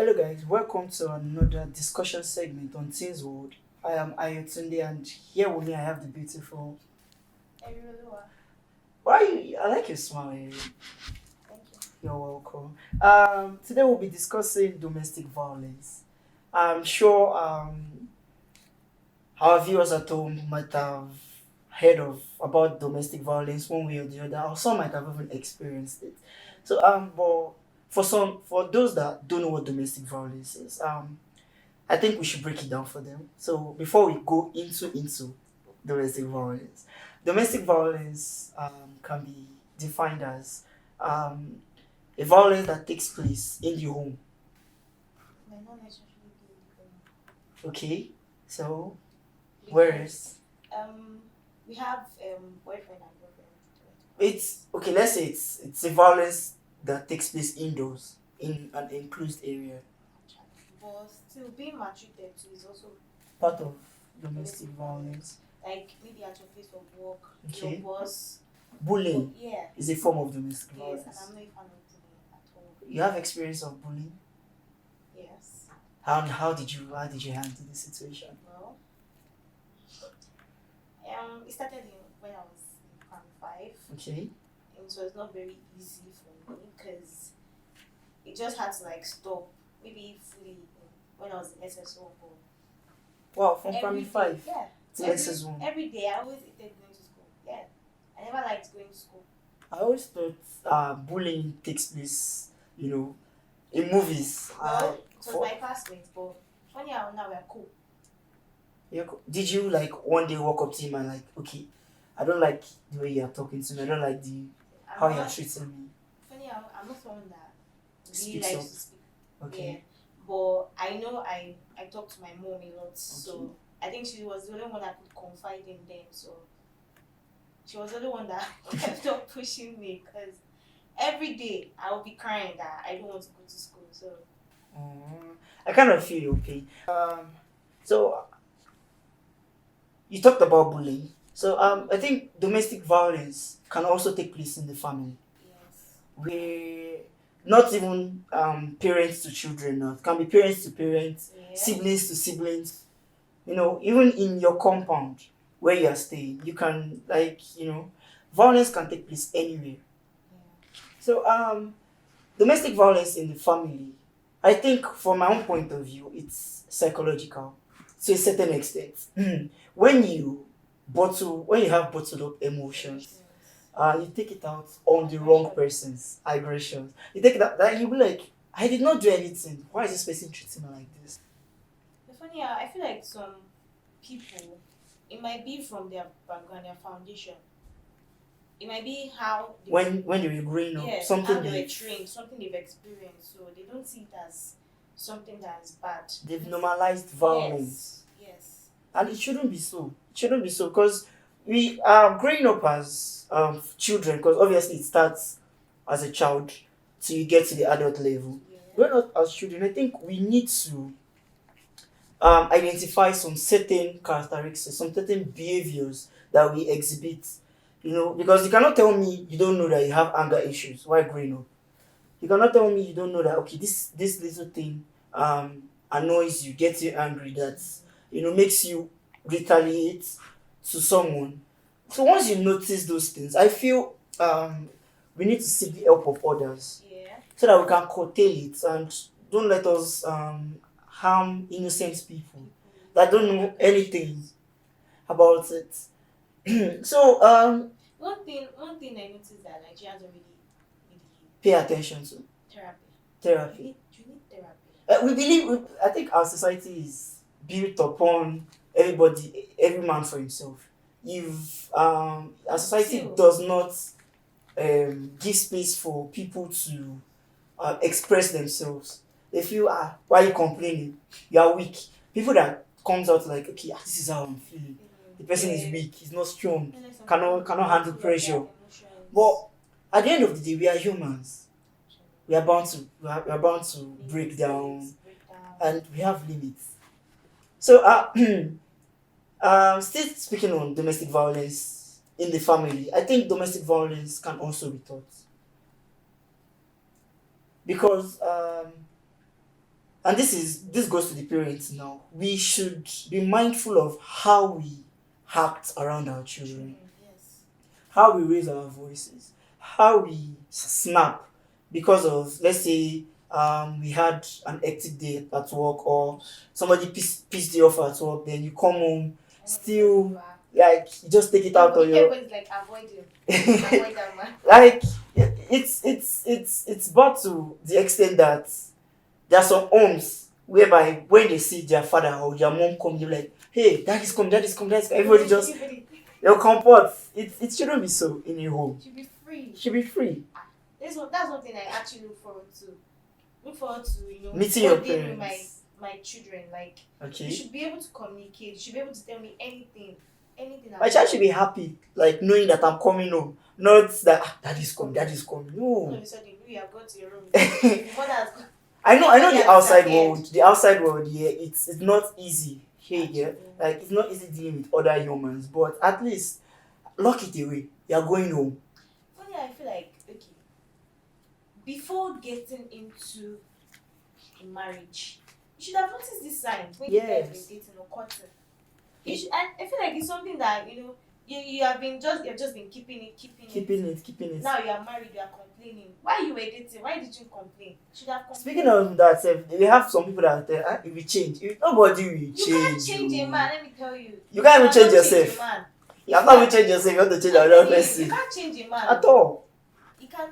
Hello guys, welcome to another discussion segment on TeensWorld. I am Ayotunde and here with me I have the beautiful. Everyone, I like your smile. thank you. You're welcome. Today we'll be discussing domestic violence. I'm sure our viewers at home might have heard of about domestic violence one way or the other, or some might have even experienced it. But for those that don't know what domestic violence is, I think we should break it down for them. So before we go into domestic violence can be defined as um, a violence that takes place in the home. Might not necessarily be Okay, so because whereas we have boyfriend and girlfriend. it's okay, let's say it's a violence that takes place indoors in an enclosed area, But still being maltreated too is also part of domestic domestic violence. violence. Like maybe at your place of work, Okay, your boss. bullying Yeah, is a form of domestic yes, and violence. I'm not a fan of bullying at all. You have experience of bullying. Yes. How did you handle the situation? Well, it started when I was in primary 5. Okay. And so it's not very easy for me because it just had to like stop maybe fully when I was in SS1. Wow, from Every primary day, 5 yeah. to Every, SS1. every day I always hated going to school. Yeah. I never liked going to school. I always thought bullying takes place, in movies. Well, it was For my classmates, but funny how now we're cool. did you like one day walk up to him and like, okay, I don't like the way you're talking to me. I don't like how I'm you're not treating me. funny how I'm not someone that really Speaks likes up. to speak. Okay. Yeah. But I know I talk to my mom a lot, Okay. so I think she was the only one I could confide in then. So she was the only one that kept on pushing me because every day I would be crying that I don't want to go to school. So I kind of feel you, okay. So you talked about bullying. So I think domestic violence can also take place in the family, yes, where not even parents to children, no. It can be parents to parents, yeah, siblings to siblings. Even in your compound where you are staying, you can violence can take place anywhere. yeah. So domestic violence in the family, I think from my own point of view, it's psychological to a certain extent. When you have bottled up emotions, Yes. you take it out on the wrong person's aggressions. You take that you be like, I did not do anything. Why is this person treating me like this? The funny, I feel like some people, it might be from their background, their foundation. It might be how they When they were growing up, yes, something how they they were trained, something they've experienced, so they don't see it as something that is bad. they've normalized violence, Yes, yes, and it shouldn't be so. It shouldn't be so because we growing up as children. Because obviously it starts as a child till you get to the adult level. yeah, Growing up as children, I think we need to identify some certain characteristics, some certain behaviors that we exhibit. Because you cannot tell me you don't know that you have anger issues while growing up. You cannot tell me you don't know that, okay, this little thing annoys you, gets you angry, that makes you retaliate to someone. So once you notice those things, I feel we need to seek the help of others yeah. so that we can curtail it and don't let us harm innocent people that don't know anything about it. So One thing I noticed that Nigerians don't really pay attention to therapy. therapy. You need therapy. I think our society is built upon every man for himself. If our society Still, does not give space for people to express themselves, they feel, why are you complaining? You are weak. People that comes out like, okay, this is how I'm feeling. The person is weak. He's not strong. and then some Cannot people cannot handle feel like their pressure. emotions. But at the end of the day, we are humans. We are bound to break down, Break down. and we have limits. So, still speaking on domestic violence in the family, I think domestic violence can also be taught because And this goes to the parents now. We should be mindful of how we act around our children, Yes. how we raise our voices, how we snap because of, let's say, we had an hectic day at work, or somebody pissed you off at work, then you come home, still, like, you just take it out on your Everybody's like, avoid him. Avoid that man. like, it's brought to the extent that there are some homes whereby when they see their father or their mom come, they're like, hey, daddy's come, daddy's come, daddy's come. Everybody just, they'll comport. It shouldn't be so in a home. Should be free. Should be free. That's one thing I actually look forward to. Look forward to, Meeting your bonding with parents. my children. Like, Okay. you should be able to communicate. You should be able to tell me anything. My child should be happy, like knowing that I'm coming home. Not that daddy's come, daddy's come. All No. of a sudden, you have gone to your room. Your mother has gone. I know the Yeah, outside disappeared. world. The outside world, yeah, it's not easy. Here, yeah. Like, it's not easy dealing with other humans, but at least lock it away. You're going home. Funny, I feel like, okay, before getting into a marriage, you should have noticed these signs when you guys Yes. been dating or courting. You should, and I feel like it's something that you've just been keeping it. Keeping it. Now you are married, you are complaining. Why you were dating? Why did you complain? You should have complained. Speaking of that, we have some people that it will change. Nobody will change. You can't change a man, let me tell you. You can't even change cannot yourself. a man. You have not even changed yourself. You want to change another person You can't change a man at all, It can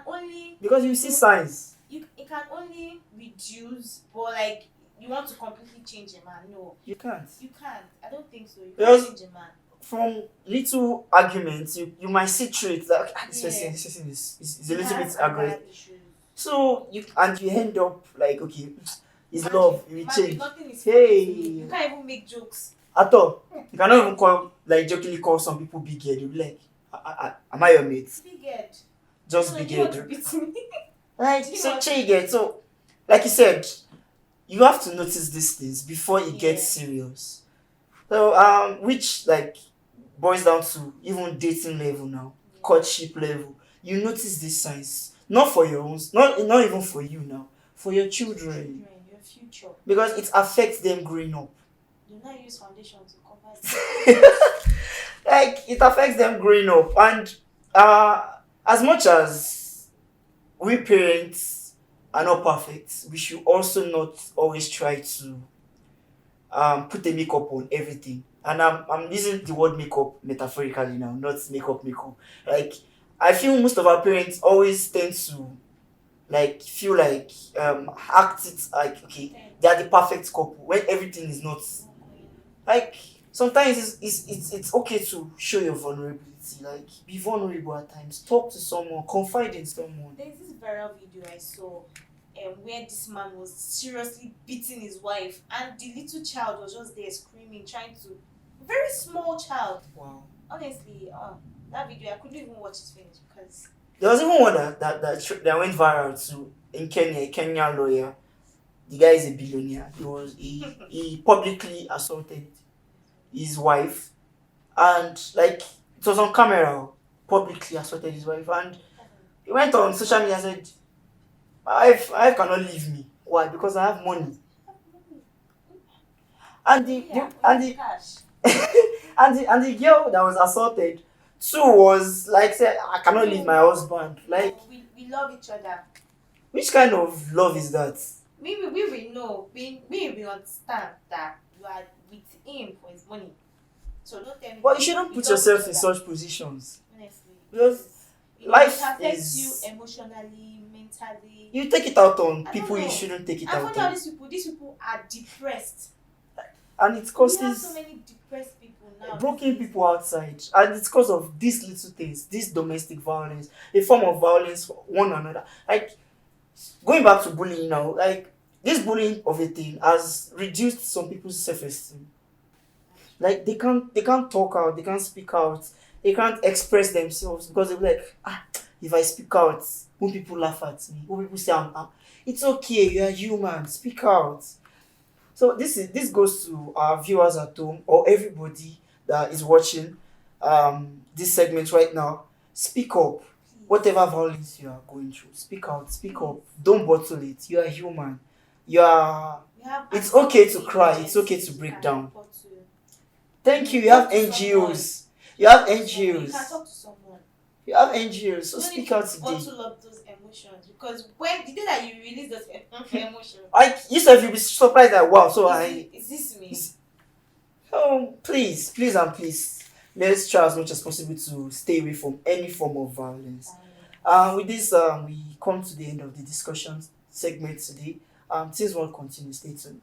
only because you see signs. it can only reduce, but like you want to completely change a man. No, You can't. you can't. I don't think so. You Because- can't change a man. From little arguments, you might see traits that this Yeah. person is a He little has bit aggressive. anger issues. So you end up like, okay, it's Imagine- love. It will imagine change nothing is Hey. funny to me. You can't even make jokes. at all. You cannot even jokingly call some people big head. You'll be like, am I your mate? Big head. Just So big do you want head. to beat me? Right? Do you So want- change it. So, like you said, you have to notice these things before it gets Yeah. serious. So, which like boils down to even dating level now, courtship level. You notice these signs, not for your own, not even for you now, for your children, Your future. because it affects them growing up. Do not use foundation to cover it. Like, it affects them growing up, and as much as we parents are not perfect, we should also not always try to put a makeup on everything. And I'm using the word makeup metaphorically now, not makeup. Like, I feel most of our parents always tend to like feel like act it like, okay, they are the perfect couple when everything is not. Like, sometimes it's okay to show your vulnerability. Like, be vulnerable at times. Talk to someone. Confide in someone. There's this viral video I saw where this man was seriously beating his wife, and the little child was just there screaming, trying to. Very small child. Wow. Honestly, that video I couldn't even watch it finish because. There was even one that went viral too in Kenya. A Kenyan lawyer. The guy is a billionaire. He publicly assaulted his wife, and like, it was on camera. Publicly assaulted his wife, and he went on social media and said, "My wife cannot leave me. Why? Because I have money." And the Cash. and the girl that was assaulted too was like, said, "I cannot leave my husband." Like, we love each other. which kind of love is that? We will know. We understand that you are with him for his money. So don't tell me. But you shouldn't put love yourself each in other. such positions. Honestly. Because It life affects is- you emotionally, mentally. You take it out on I people don't you know. shouldn't take it And out funny how on. these people are depressed. And it We have so causes many depressed people now. broken people outside. And it's because of these little things, this domestic violence, a form of violence for one another. Like, going back to bullying now, like, this bullying of a thing has reduced some people's self-esteem. Like, they can't talk out, they can't speak out, they can't express themselves because they'll be like, if I speak out, when people laugh at me, when people say it's okay, you are human, speak out. So this goes to our viewers at home, or everybody that is watching this segment right now. Speak up. Whatever violence you are going through, speak out, speak up. Don't bottle it. You are human. You are. We have It's okay to anti-bullying cry. It's okay to agencies you break can down. report to. Thank you. You Talk have to someone. NGOs. You have Talk to someone. You can NGOs. talk to someone. You have NGOs. So You don't need speak to out today. bottle up those emotions, because when the day that you release those emotions, You said you'll be surprised that wow. So is this me? Oh, please and please, let's try as much as possible to stay away from any form of violence. With this, we come to the end of the discussion segment today. Things will continue. Stay tuned.